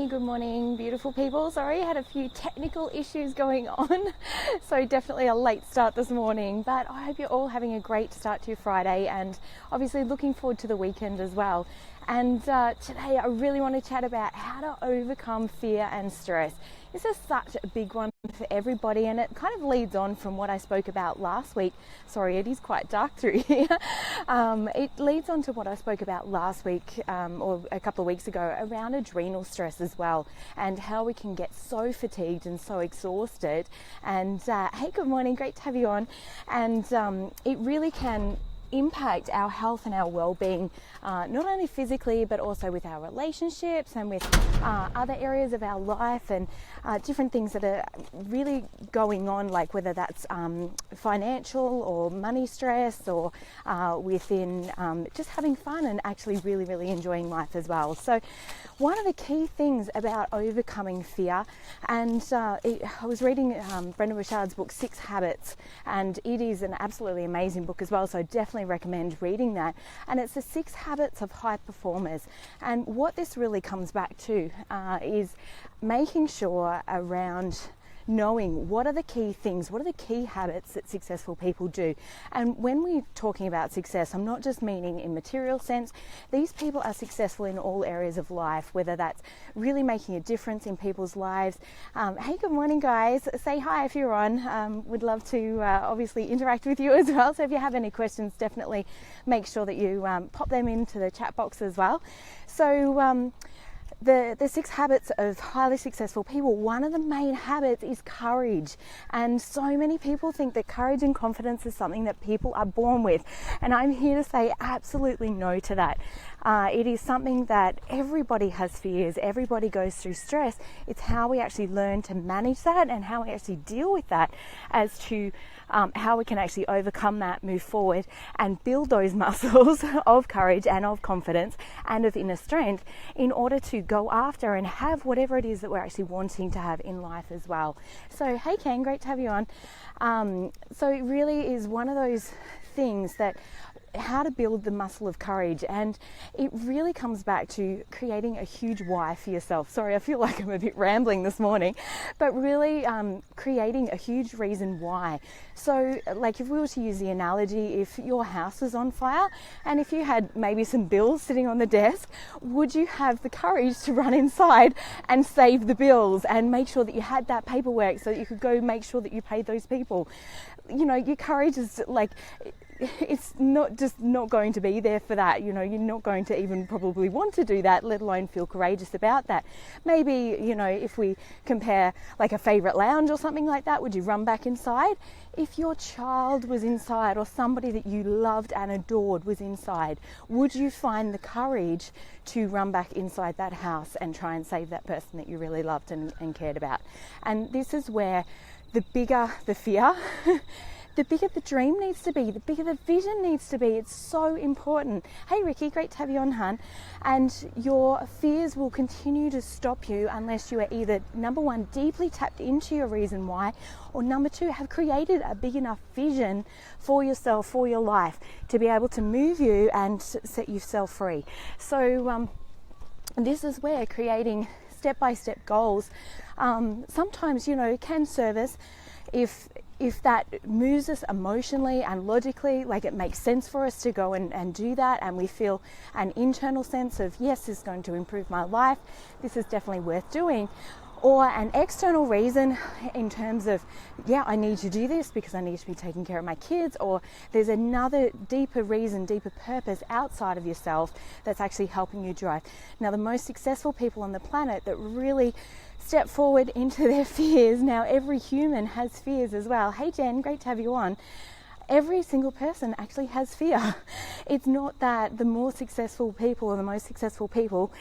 good morning, beautiful people. Sorry, I had a few technical issues going on, so definitely a late start this morning, but I hope you're all having a great start to your Friday and obviously looking forward to the weekend as well. And today I really want to chat about how to overcome fear and stress. This is such a big one for everybody, and it kind of leads on from what I spoke about last week. Sorry, it is quite dark through here. It leads on to what I spoke about last week or a couple of weeks ago around adrenal stress as well, and how we can get so fatigued and so exhausted. And hey, good morning, great to have you on. And it really can impact our health and our well-being, not only physically but also with our relationships and with other areas of our life, and different things that are really going on, like whether that's financial or money stress, or within just having fun and actually really enjoying life as well. So one of the key things about overcoming fear, and I was reading Brendon Burchard's book 6 Habits, and it is an absolutely amazing book as well, so definitely recommend reading that. And it's the 6 Habits of High Performers, and what this really comes back to is making sure around knowing what are the key things, what are the key habits that successful people do. And when we're talking about success, I'm not just meaning in material sense. These people are successful in all areas of life, whether that's really making a difference in people's lives. Hey, good morning, guys. Say hi if you're on. Would love to obviously interact with you as well. So if you have any questions, definitely make sure that you pop them into the chat box as well. So the 6 habits of highly successful people, one of the main habits is courage. And so many people think that courage and confidence is something that people are born with. And I'm here to say absolutely no to that. It is something that everybody has fears, everybody goes through stress. It's how we actually learn to manage that and how we actually deal with that as to how we can actually overcome that, move forward and build those muscles of courage and of confidence and of inner strength in order to go after and have whatever it is that we're actually wanting to have in life as well. So hey Ken, great to have you on. So it really is one of those things that how to build the muscle of courage, and it really comes back to creating a huge why for yourself. Sorry, I feel like I'm a bit rambling this morning, but really creating a huge reason why. So like if we were to use the analogy, if your house was on fire and if you had maybe some bills sitting on the desk, would you have the courage to run inside and save the bills and make sure that you had that paperwork so that you could go make sure that you paid those people? You know, your courage is like, it's not just not going to be there for that. You know, you're not going to even probably want to do that, let alone feel courageous about that. Maybe, you know, if we compare like a favorite lounge or something like that, would you run back inside? If your child was inside or somebody that you loved and adored was inside, would you find the courage to run back inside that house and try and save that person that you really loved and cared about? And this is where the bigger the fear, the bigger the dream needs to be, the bigger the vision needs to be. It's so important. Hey Ricky, great to have you on, hun. And your fears will continue to stop you unless you are either, number one, deeply tapped into your reason why, or number two, have created a big enough vision for yourself, for your life, to be able to move you and set yourself free. So this is where creating step-by-step goals sometimes, you know, can serve us if that moves us emotionally and logically, like it makes sense for us to go and do that, and we feel an internal sense of, yes, this is going to improve my life, this is definitely worth doing. Or an external reason in terms of, yeah, I need to do this because I need to be taking care of my kids, or there's another deeper reason, deeper purpose outside of yourself that's actually helping you drive. Now, the most successful people on the planet that really step forward into their fears, now every human has fears as well. Hey Jen, great to have you on. Every single person actually has fear. It's not that the more successful people or the most successful people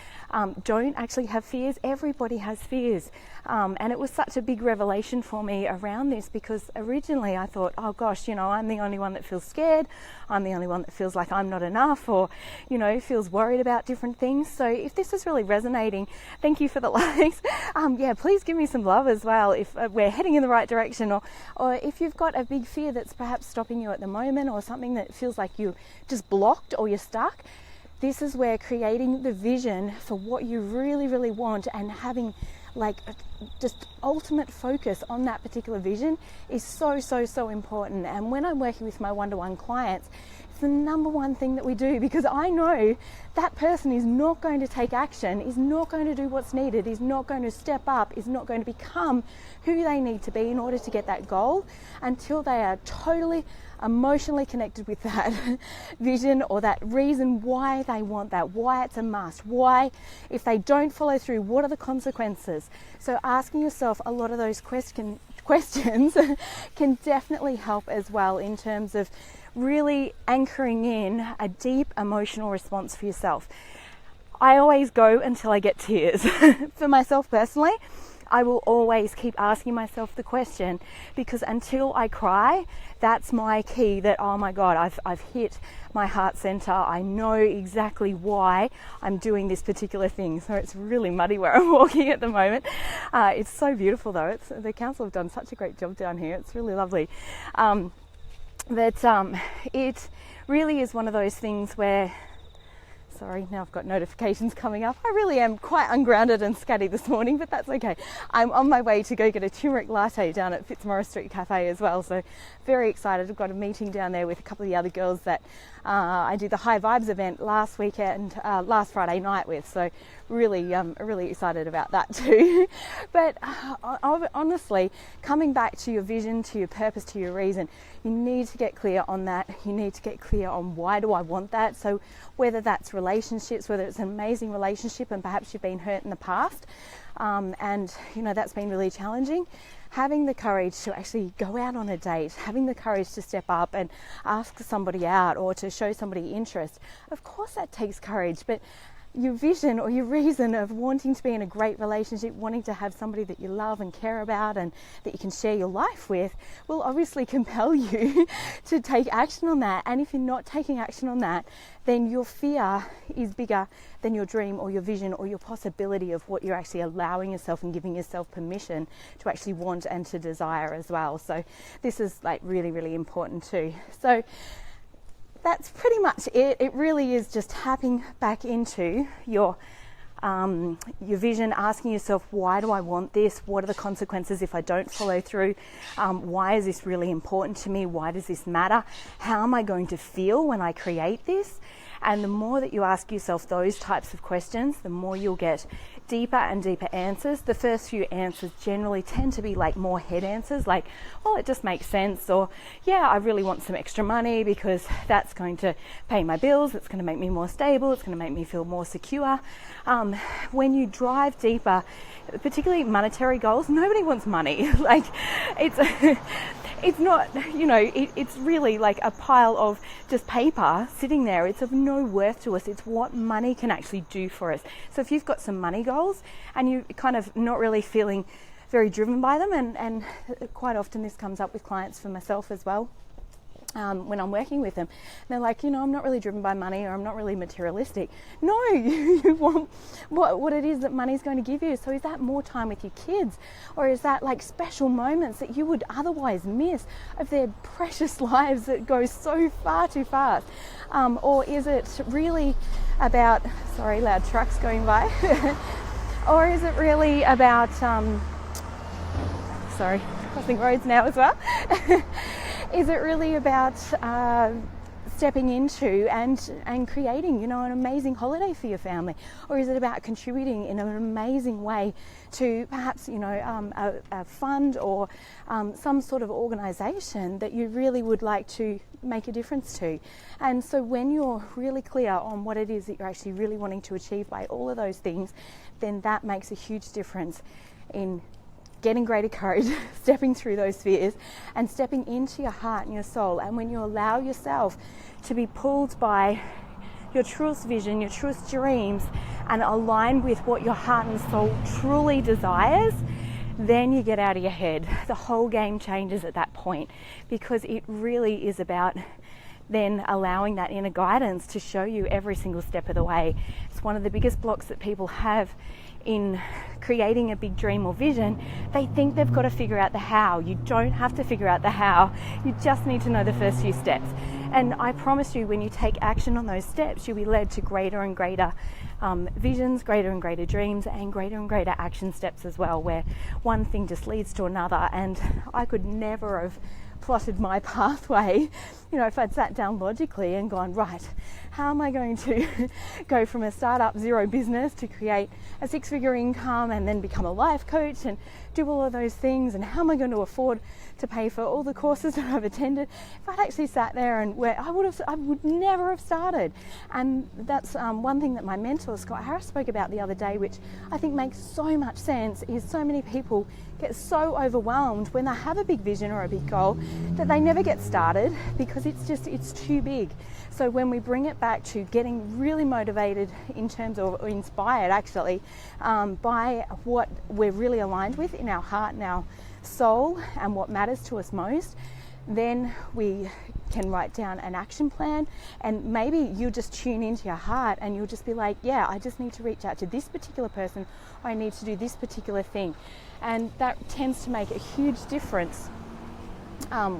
don't actually have fears. Everybody has fears. And it was such a big revelation for me around this, because originally I thought, oh gosh, you know, I'm the only one that feels scared. I'm the only one that feels like I'm not enough, or, you know, feels worried about different things. So if this is really resonating, thank you for the likes. Yeah, please give me some love as well if we're heading in the right direction, or if you've got a big fear that's perhaps stopping you at the moment, or something that feels like you're just blocked or you're stuck. this is where creating the vision for what you really, really want and having like just ultimate focus on that particular vision is so important. And when I'm working with my one-to-one clients, it's the number one thing that we do, because I know that person is not going to take action, is not going to do what's needed, is not going to step up, is not going to become who they need to be in order to get that goal until they are totally emotionally connected with that vision or that reason why they want that, why it's a must, why, if they don't follow through, what are the consequences. So asking yourself a lot of those questions can definitely help as well in terms of really anchoring in a deep emotional response for yourself. I always go until I get tears. For myself personally, I will always keep asking myself the question, because until I cry, that's my key that, oh my God, I've hit my heart center. I know exactly why I'm doing this particular thing. So it's really muddy where I'm walking at the moment. It's so beautiful though. The council have done such a great job down here. It's really lovely. It really is one of those things where, sorry, now I've got notifications coming up. I really am quite ungrounded and scatty this morning, but that's okay. I'm on my way to go get a turmeric latte down at Fitzmaurice Street Cafe as well, so very excited. I've got a meeting down there with a couple of the other girls that I did the High Vibes event last Friday night with, so really excited about that too. But honestly, coming back to your vision, to your purpose, to your reason, you need to get clear on that. You need to get clear on why do I want that. So whether that's relationships, whether it's an amazing relationship and perhaps you've been hurt in the past, and you know that's been really challenging, having the courage to actually go out on a date, having the courage to step up and ask somebody out or to show somebody interest, of course that takes courage. But your vision or your reason of wanting to be in a great relationship, wanting to have somebody that you love and care about and that you can share your life with, will obviously compel you to take action on that. And if you're not taking action on that, then your fear is bigger than your dream or your vision or your possibility of what you're actually allowing yourself and giving yourself permission to actually want and to desire as well. So this is like really important too. So that's pretty much it. It really is just tapping back into your vision, asking yourself, why do I want this? What are the consequences if I don't follow through? Why is this really important to me? Why does this matter? How am I going to feel when I create this? And the more that you ask yourself those types of questions, the more you'll get deeper and deeper answers. The first few answers generally tend to be like more head answers, like, well, it just makes sense, or yeah, I really want some extra money because that's going to pay my bills, it's going to make me more stable, it's going to make me feel more secure. When you drive deeper, particularly monetary goals, nobody wants money. Like it's not, you know, it's really like a pile of just paper sitting there. It's of no worth to us. It's what money can actually do for us. So if you've got some money goals and you're kind of not really feeling very driven by them, and quite often this comes up with clients for myself as well, when I'm working with them, they're like, you know, I'm not really driven by money, or I'm not really materialistic. No, you want what it is that money's going to give you. So is that more time with your kids, or is that like special moments that you would otherwise miss of their precious lives that go so far too fast? Or is it really about, sorry, loud trucks going by, or is it really about, sorry, crossing roads now as well. Is it really about stepping into and creating, you know, an amazing holiday for your family? Or is it about contributing in an amazing way to perhaps, you know, a fund or some sort of organisation that you really would like to make a difference to? And so when you're really clear on what it is that you're actually really wanting to achieve by all of those things, then that makes a huge difference in getting greater courage, stepping through those fears and stepping into your heart and your soul. And when you allow yourself to be pulled by your truest vision, your truest dreams, and align with what your heart and soul truly desires, then you get out of your head. The whole game changes at that point, because it really is about then allowing that inner guidance to show you every single step of the way. It's one of the biggest blocks that people have in creating a big dream or vision. They think they've got to figure out the how. You don't have to figure out the how. You just need to know the first few steps. And I promise you, when you take action on those steps, you'll be led to greater and greater visions, greater and greater dreams, and greater action steps as well, where one thing just leads to another. And I could never have plotted my pathway, if I'd sat down logically and gone, right, how am I going to go from a startup zero business to create a six-figure income and then become a life coach and do all of those things, and how am I going to afford to pay for all the courses that I've attended? If I'd actually sat there and I would never have started. And that's one thing that my mentor Scott Harris spoke about the other day, which I think makes so much sense, is so many people get so overwhelmed when they have a big vision or a big goal that they never get started because it's too big. So when we bring it back to getting really motivated in terms of, or inspired actually, by what we're really aligned with in our heart and our soul and what matters to us most, then we can write down an action plan, and maybe you'll just tune into your heart and you'll just be like, yeah, I just need to reach out to this particular person, or I need to do this particular thing. And that tends to make a huge difference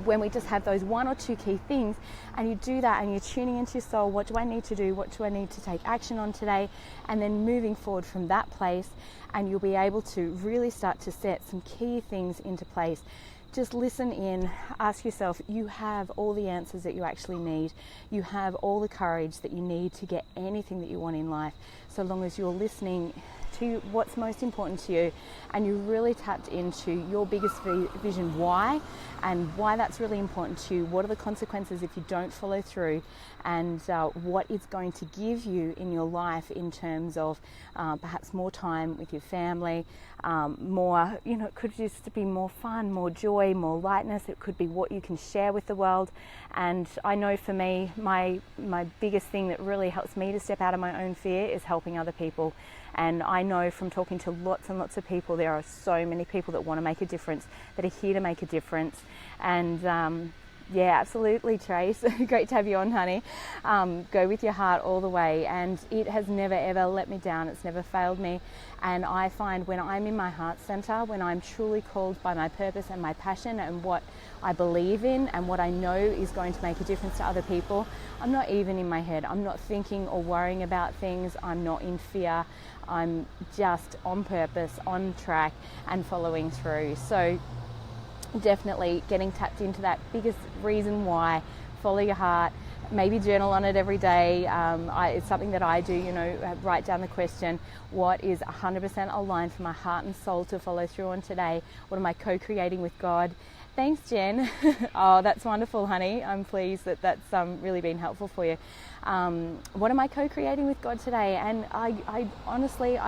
when we just have those one or two key things, and you do that and you're tuning into your soul. What do I need to do? What do I need to take action on today? And then moving forward from that place, and you'll be able to really start to set some key things into place. Just listen in, ask yourself, you have all the answers that you actually need. You have all the courage that you need to get anything that you want in life, so long as you're listening to what's most important to you, and you really tapped into your biggest vision, why, and why that's really important to you. What are the consequences if you don't follow through, and what it's going to give you in your life in terms of perhaps more time with your family, more, it could just be more fun, more joy, more lightness. It could be what you can share with the world. And I know for me, my biggest thing that really helps me to step out of my own fear is helping other people. And I know from talking to lots and lots of people, there are so many people that want to make a difference, that are here to make a difference. And yeah, absolutely, Trace. Great to have you on, honey. Go with your heart all the way. And it has never, ever let me down. It's never failed me. And I find when I'm in my heart center, when I'm truly called by my purpose and my passion and what I believe in and what I know is going to make a difference to other people, I'm not even in my head. I'm not thinking or worrying about things. I'm not in fear. I'm just on purpose, on track, and following through. So definitely getting tapped into that biggest reason why. Follow your heart. Maybe journal on it every day. It's something that I do, write down the question, what is 100% aligned for my heart and soul to follow through on today? What am I co-creating with God? Thanks, Jen. Oh, that's wonderful, honey. I'm pleased that that's really been helpful for you. What am I co-creating with God today? And I honestly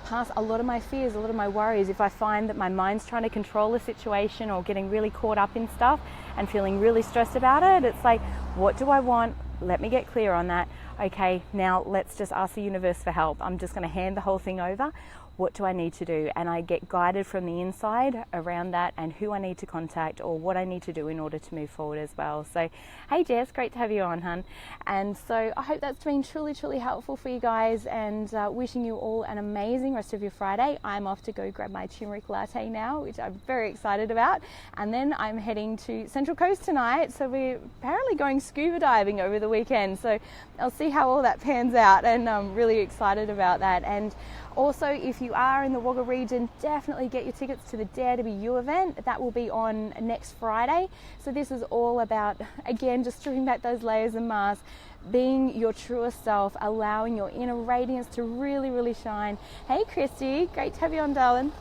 pass a lot of my fears, a lot of my worries. If I find that my mind's trying to control a situation or getting really caught up in stuff and feeling really stressed about it, it's like, what do I want? Let me get clear on that. Okay, now let's just ask the universe for help. I'm just going to hand the whole thing over. What do I need to do? And I get guided from the inside around that and who I need to contact or what I need to do in order to move forward as well. So, hey Jess, great to have you on, hun. And so I hope that's been truly, truly helpful for you guys, and wishing you all an amazing rest of your Friday. I'm off to go grab my turmeric latte now, which I'm very excited about. And then I'm heading to Central Coast tonight. So we're apparently going scuba diving over the weekend. So I'll see how all that pans out, and I'm really excited about that. And also, if you are in the Wagga region, definitely get your tickets to the Dare to Be You event. That will be on next Friday. So this is all about, again, just stripping back those layers and masks, being your truest self, allowing your inner radiance to really, really shine. Hey, Christy, great to have you on, darling.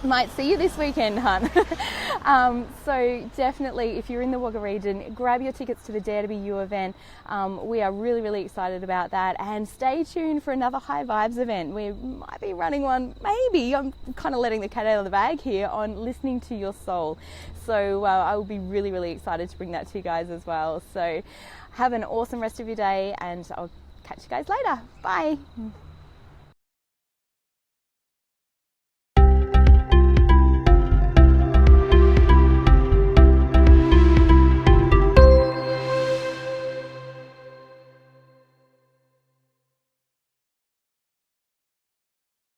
Might see you this weekend, hun. So definitely, if you're in the Wagga region, grab your tickets to the Dare to Be You event. We are really, really excited about that, and stay tuned for another High Vibes event. We might be running one, maybe. I'm kind of letting the cat out of the bag here on listening to your soul. So I will be really, really excited to bring that to you guys as well. So have an awesome rest of your day, and I'll catch you guys later. Bye.